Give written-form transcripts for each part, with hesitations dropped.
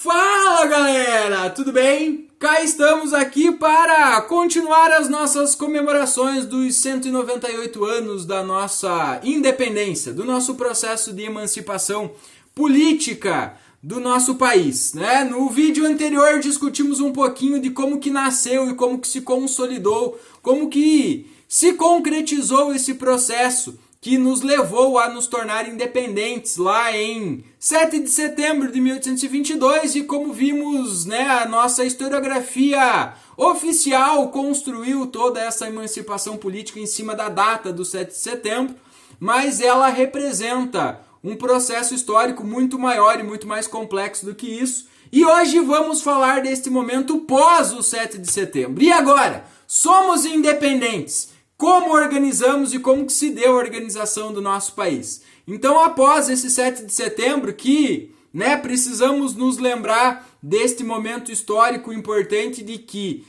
Fala galera, tudo bem? Cá estamos aqui para continuar as nossas comemorações dos 198 anos da nossa independência, do nosso processo de emancipação política do nosso país, né? No vídeo anterior discutimos um pouquinho de como que nasceu e como que se consolidou, como que se concretizou esse processo que nos levou a nos tornar independentes lá em 7 de setembro de 1822 e como vimos, né, a nossa historiografia oficial construiu toda essa emancipação política em cima da data do 7 de setembro, mas ela representa um processo histórico muito maior e muito mais complexo do que isso. E hoje vamos falar deste momento pós o 7 de setembro. E agora? Somos independentes. Como organizamos e como que se deu a organização do nosso país. Então, após esse 7 de setembro, que precisamos nos lembrar deste momento histórico importante de que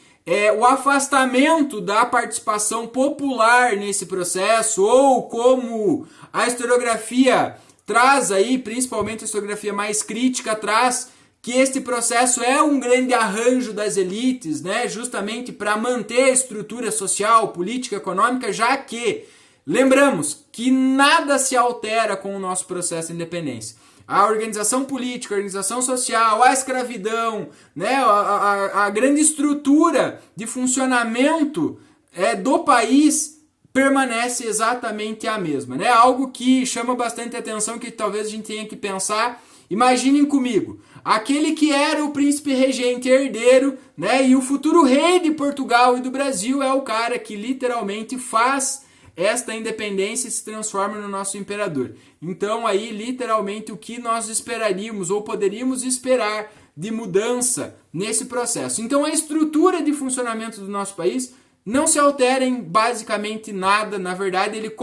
o afastamento da participação popular nesse processo, ou como a historiografia traz aí, principalmente a historiografia mais crítica, traz que este processo é um grande arranjo das elites, né, justamente para manter a estrutura social, política, econômica, já que, lembramos, que nada se altera com o nosso processo de independência. A organização política, a organização social, a escravidão, né, a grande estrutura de funcionamento do país permanece exatamente a mesma. Né? Algo que chama bastante atenção, que talvez a gente tenha que pensar. Imaginem comigo, aquele que era o príncipe regente herdeiro, né, e o futuro rei de Portugal e do Brasil é o cara que literalmente faz esta independência e se transforma no nosso imperador. Então aí literalmente o que nós esperaríamos ou poderíamos esperar de mudança nesse processo. Então a estrutura de funcionamento do nosso país não se altera em basicamente nada, na verdade ele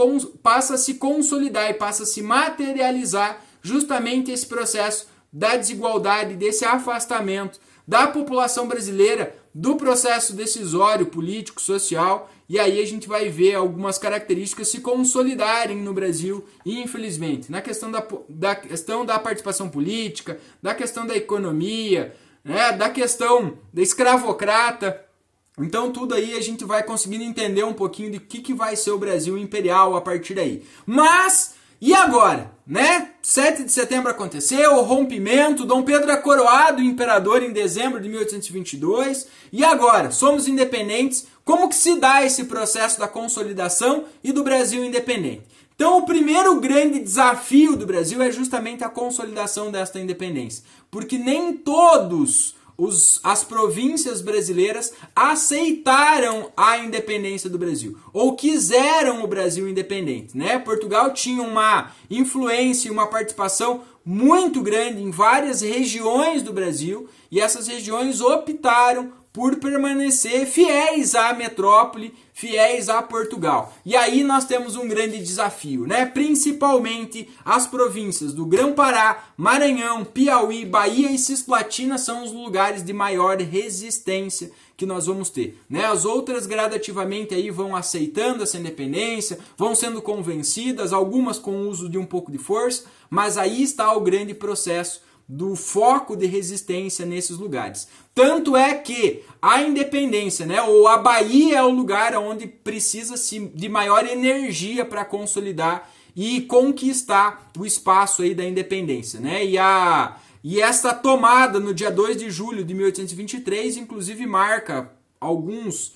passa a se consolidar e passa a se materializar justamente esse processo da desigualdade, desse afastamento da população brasileira do processo decisório, político, social, e aí a gente vai ver algumas características se consolidarem no Brasil, e infelizmente, na questão da participação política, da questão da economia, né, da questão da escravocrata. Então tudo aí a gente vai conseguindo entender um pouquinho de que vai ser o Brasil imperial a partir daí. Mas e agora, né? 7 de setembro aconteceu, o rompimento, Dom Pedro é coroado imperador em dezembro de 1822. E agora, somos independentes. Como que se dá esse processo da consolidação e do Brasil independente? Então, o primeiro grande desafio do Brasil é justamente a consolidação desta independência. Porque nem todos as províncias brasileiras aceitaram a independência do Brasil, ou quiseram o Brasil independente, né? Portugal tinha uma influência e uma participação muito grande em várias regiões do Brasil, e essas regiões optaram por permanecer fiéis à metrópole, fiéis a Portugal. E aí nós temos um grande desafio, né? Principalmente as províncias do Grão-Pará, Maranhão, Piauí, Bahia e Cisplatina são os lugares de maior resistência que nós vamos ter, né? As outras gradativamente aí vão aceitando essa independência, vão sendo convencidas, algumas com o uso de um pouco de força, mas aí está o grande processo do foco de resistência nesses lugares. Tanto é que a independência, né, ou a Bahia é o lugar onde precisa-se de maior energia para consolidar e conquistar o espaço aí da independência, né? E essa tomada no dia 2 de julho de 1823, inclusive marca algumas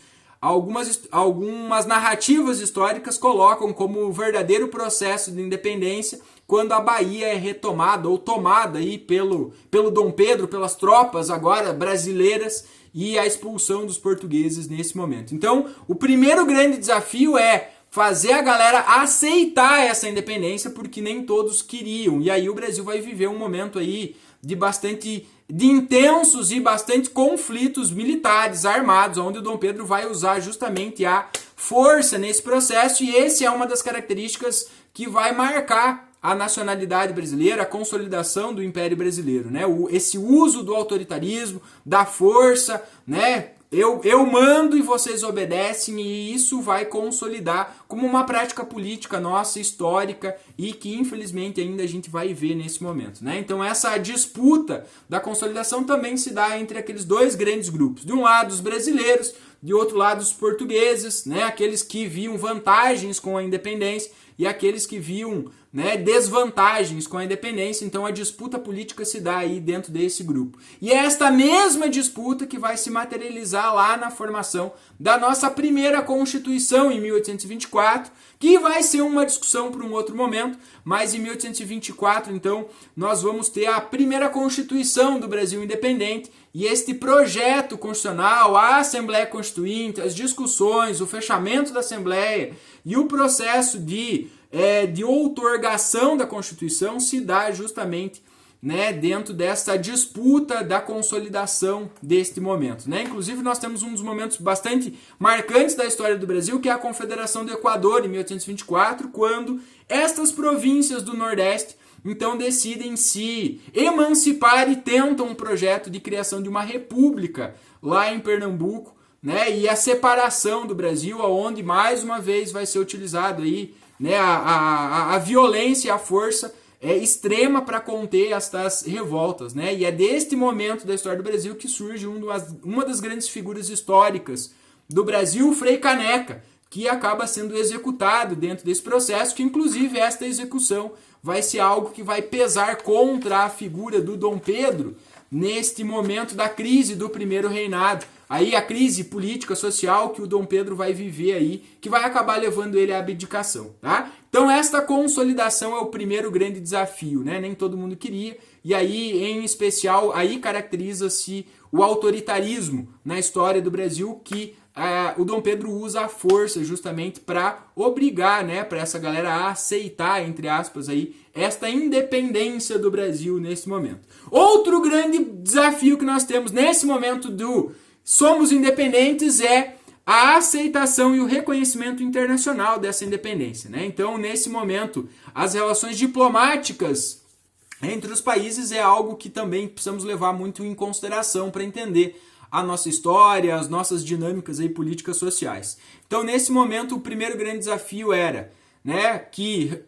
narrativas históricas colocam como o verdadeiro processo de independência quando a Bahia é retomada ou tomada aí pelo Dom Pedro, pelas tropas agora brasileiras, e a expulsão dos portugueses nesse momento. Então, o primeiro grande desafio é fazer a galera aceitar essa independência, porque nem todos queriam. E aí o Brasil vai viver um momento aí de intensos e bastante conflitos militares, armados, onde o Dom Pedro vai usar justamente a força nesse processo, e esse é uma das características que vai marcar a nacionalidade brasileira, a consolidação do Império Brasileiro, né? Esse uso do autoritarismo, da força, né? eu mando e vocês obedecem, e isso vai consolidar como uma prática política nossa, histórica, e que infelizmente ainda a gente vai ver nesse momento, né? Então essa disputa da consolidação também se dá entre aqueles dois grandes grupos. De um lado os brasileiros, de outro lado os portugueses, né? Aqueles que viam vantagens com a independência e aqueles que viam, né, desvantagens com a independência. Então a disputa política se dá aí dentro desse grupo. E é esta mesma disputa que vai se materializar lá na formação da nossa primeira Constituição em 1824, que vai ser uma discussão para um outro momento, mas em 1824, então, nós vamos ter a primeira Constituição do Brasil independente, e este projeto constitucional, a Assembleia Constituinte, as discussões, o fechamento da Assembleia e o processo de outorgação da Constituição se dá justamente, né, dentro dessa disputa da consolidação deste momento, né? Inclusive nós temos um dos momentos bastante marcantes da história do Brasil, que é a Confederação do Equador, em 1824, quando estas províncias do Nordeste então decidem se emancipar e tentam um projeto de criação de uma república lá em Pernambuco, né? E a separação do Brasil, onde mais uma vez vai ser utilizado aí, né, a violência e a força extrema para conter estas revoltas, né? E é deste momento da história do Brasil que surge uma das grandes figuras históricas do Brasil, o Frei Caneca, que acaba sendo executado dentro desse processo, que inclusive esta execução vai ser algo que vai pesar contra a figura do Dom Pedro neste momento da crise do primeiro reinado. Aí a crise política, social que o Dom Pedro vai viver aí, que vai acabar levando ele à abdicação, tá? Então esta consolidação é o primeiro grande desafio, né? Nem todo mundo queria, e aí, em especial, aí caracteriza-se o autoritarismo na história do Brasil, que o Dom Pedro usa a força justamente para obrigar, né, para essa galera a aceitar, entre aspas, aí, esta independência do Brasil nesse momento. Outro grande desafio que nós temos nesse momento do somos independentes é a aceitação e o reconhecimento internacional dessa independência, né? Então, nesse momento, as relações diplomáticas entre os países é algo que também precisamos levar muito em consideração para entender a nossa história, as nossas dinâmicas aí políticas sociais. Então, nesse momento, o primeiro grande desafio era, né, que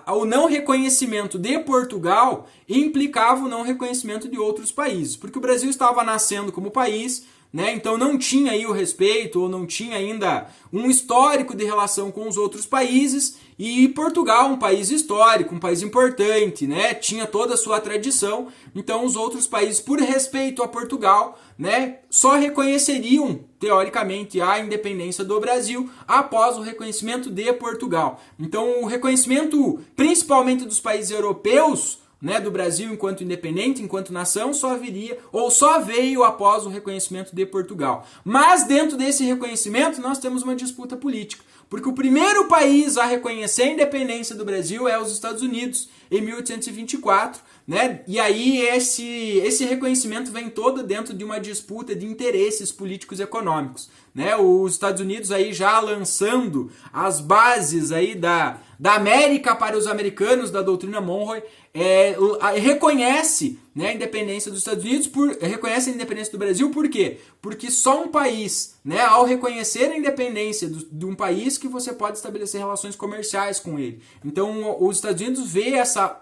o não reconhecimento de Portugal implicava o não reconhecimento de outros países, porque o Brasil estava nascendo como país, né? Então não tinha aí o respeito, ou não tinha ainda um histórico de relação com os outros países, e Portugal, um país histórico, um país importante, né? Tinha toda a sua tradição, então os outros países, por respeito a Portugal, né, só reconheceriam, teoricamente, a independência do Brasil após o reconhecimento de Portugal. Então o reconhecimento, principalmente dos países europeus, né, do Brasil enquanto independente, enquanto nação, só veio após o reconhecimento de Portugal. Mas dentro desse reconhecimento nós temos uma disputa política, porque o primeiro país a reconhecer a independência do Brasil é os Estados Unidos, em 1824, né? E aí esse reconhecimento vem todo dentro de uma disputa de interesses políticos e econômicos, né? Os Estados Unidos aí já lançando as bases aí da América para os americanos, da doutrina Monroe, reconhece, né, a independência dos Estados Unidos, reconhece a independência do Brasil, por quê? Porque só um país, né, ao reconhecer a independência de um país, que você pode estabelecer relações comerciais com ele. Então os Estados Unidos vê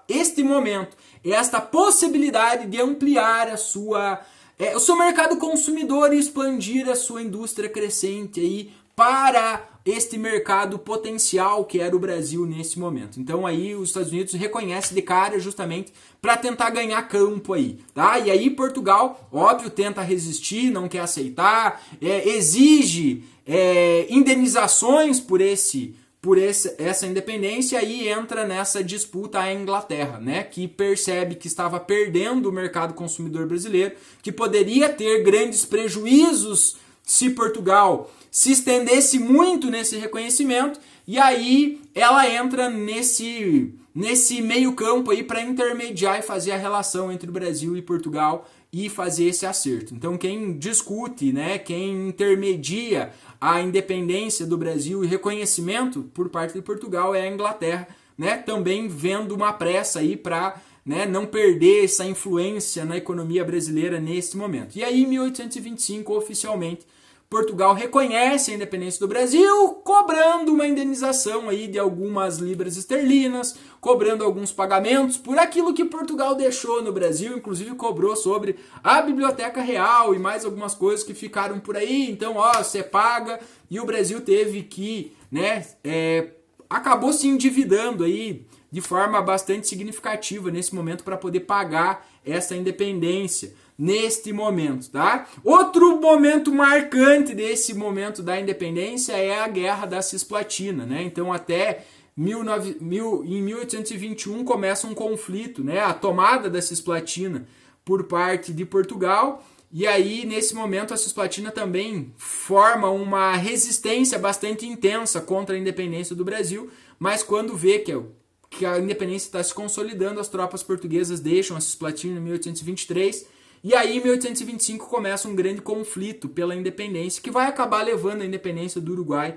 este momento, esta possibilidade de ampliar o seu mercado consumidor e expandir a sua indústria crescente aí para este mercado potencial que era o Brasil nesse momento. Então aí os Estados Unidos reconhecem de cara justamente para tentar ganhar campo aí, tá? E aí Portugal, óbvio, tenta resistir, não quer aceitar, exige indenizações por essa independência, e entra nessa disputa a Inglaterra, né, que percebe que estava perdendo o mercado consumidor brasileiro, que poderia ter grandes prejuízos se Portugal se estendesse muito nesse reconhecimento, e aí ela entra nesse meio campo aí para intermediar e fazer a relação entre o Brasil e Portugal e fazer esse acerto. Então quem discute, né, quem intermedia a independência do Brasil e reconhecimento por parte de Portugal é a Inglaterra, né, também vendo uma pressa aí para, né, não perder essa influência na economia brasileira nesse momento. E aí em 1825 oficialmente Portugal reconhece a independência do Brasil, cobrando uma indenização aí de algumas libras esterlinas, cobrando alguns pagamentos por aquilo que Portugal deixou no Brasil, inclusive cobrou sobre a Biblioteca Real e mais algumas coisas que ficaram por aí. Então, você paga, e o Brasil teve que, acabou se endividando aí de forma bastante significativa nesse momento para poder pagar essa independência. Neste momento, tá? Outro momento marcante desse momento da independência é a Guerra da Cisplatina, né? Então até em 1821 começa um conflito, né? A tomada da Cisplatina por parte de Portugal, e aí nesse momento a Cisplatina também forma uma resistência bastante intensa contra a independência do Brasil, mas quando vê que a independência está se consolidando, as tropas portuguesas deixam a Cisplatina em 1823, e aí, em 1825, começa um grande conflito pela independência, que vai acabar levando a independência do Uruguai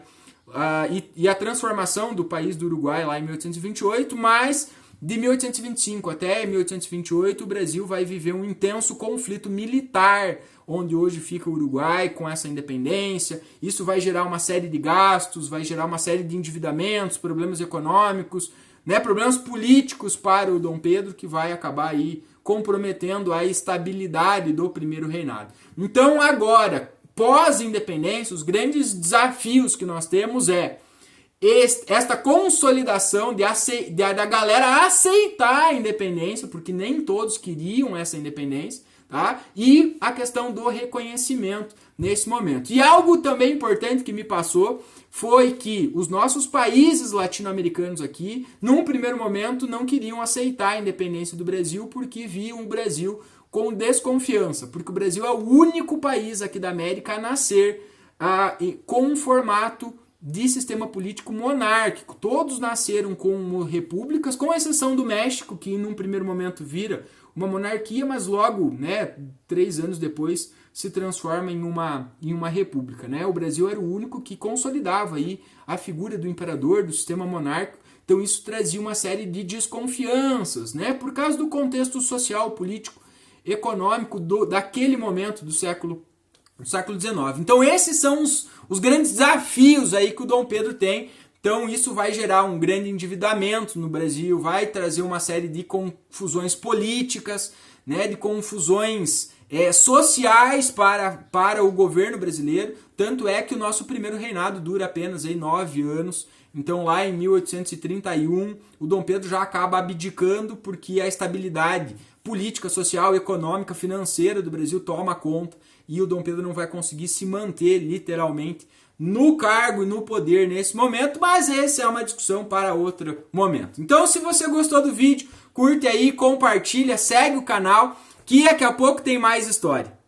e a transformação do país do Uruguai lá em 1828, mas de 1825 até 1828, o Brasil vai viver um intenso conflito militar, onde hoje fica o Uruguai com essa independência. Isso vai gerar uma série de gastos, vai gerar uma série de endividamentos, problemas econômicos, problemas políticos para o Dom Pedro, que vai acabar aí comprometendo a estabilidade do primeiro reinado. Então agora, pós-independência, os grandes desafios que nós temos esta consolidação da galera aceitar a independência, porque nem todos queriam essa independência, tá? E a questão do reconhecimento nesse momento. E algo também importante que me passou foi que os nossos países latino-americanos aqui, num primeiro momento, não queriam aceitar a independência do Brasil porque viam o Brasil com desconfiança, porque o Brasil é o único país aqui da América a nascer com um formato de sistema político monárquico. Todos nasceram como repúblicas, com exceção do México, que num primeiro momento vira uma monarquia, mas logo, 3 anos depois, se transforma em uma república, né? O Brasil era o único que consolidava aí a figura do imperador, do sistema monárquico. Então isso trazia uma série de desconfianças, né? Por causa do contexto social, político, econômico daquele momento do século XIX. Então esses são os grandes desafios aí que o Dom Pedro tem. Então isso vai gerar um grande endividamento no Brasil, vai trazer uma série de confusões políticas, de confusões sociais para o governo brasileiro. Tanto é que o nosso primeiro reinado dura apenas 9 anos. Então lá em 1831 o Dom Pedro já acaba abdicando porque a estabilidade política, social, econômica, financeira do Brasil toma conta e o Dom Pedro não vai conseguir se manter literalmente no cargo e no poder nesse momento, mas essa é uma discussão para outro momento. Então se você gostou do vídeo, curte aí, compartilha, segue o canal, que daqui a pouco tem mais história.